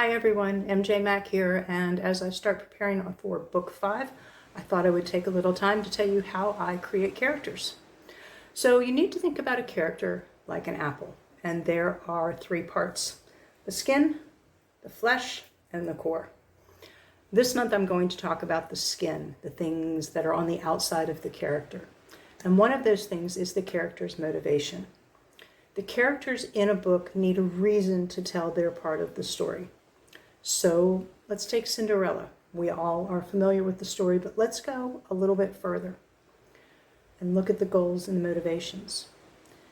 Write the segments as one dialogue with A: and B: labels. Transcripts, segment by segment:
A: Hi everyone, MJ Mack here, and as I start preparing for book 5, I thought I would take a little time to tell you how I create characters. So you need to think about a character like an apple, and there are 3 parts: the skin, the flesh, and the core. This month I'm going to talk about the skin, the things that are on the outside of the character. And one of those things is the character's motivation. The characters in a book need a reason to tell their part of the story. So let's take Cinderella. We all are familiar with the story, but let's go a little bit further and look at the goals and the motivations.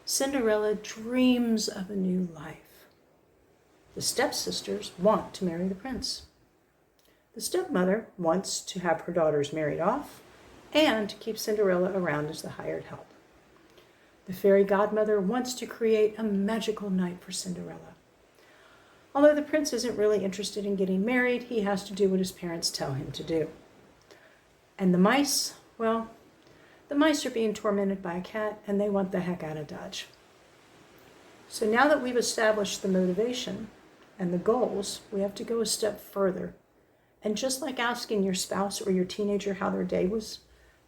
A: Cinderella dreams of a new life. The stepsisters want to marry the prince. The stepmother wants to have her daughters married off and to keep Cinderella around as the hired help. The fairy godmother wants to create a magical night for Cinderella. Although the prince isn't really interested in getting married, he has to do what his parents tell him to do. And the mice, well, the mice are being tormented by a cat and they want the heck out of Dodge. So now that we've established the motivation and the goals, we have to go a step further. And just like asking your spouse or your teenager how their day was,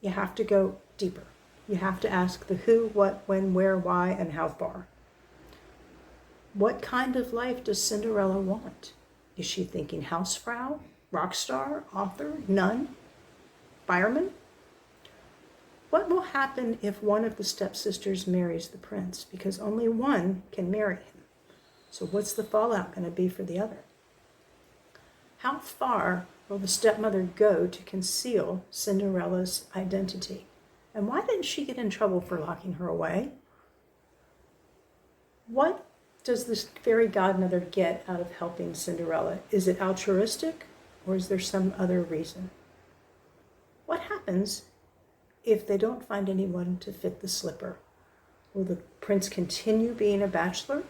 A: you have to go deeper. You have to ask the who, what, when, where, why, and how far. What kind of life does Cinderella want? Is she thinking housefrau, rock star, author, nun, fireman? What will happen if one of the stepsisters marries the prince? Because only one can marry him. So what's the fallout going to be for the other? How far will the stepmother go to conceal Cinderella's identity? And why didn't she get in trouble for locking her away? What does this fairy godmother get out of helping Cinderella? Is it altruistic, or is there some other reason? What happens if they don't find anyone to fit the slipper? Will the prince continue being a bachelor,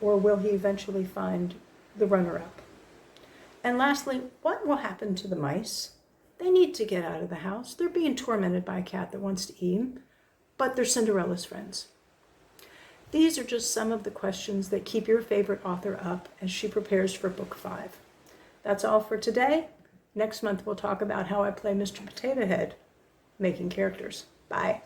A: or will he eventually find the runner-up? And lastly, what will happen to the mice? They need to get out of the house. They're being tormented by a cat that wants to eat them, but they're Cinderella's friends. These are just some of the questions that keep your favorite author up as she prepares for book 5. That's all for today. Next month we'll talk about how I play Mr. Potato Head, making characters. Bye.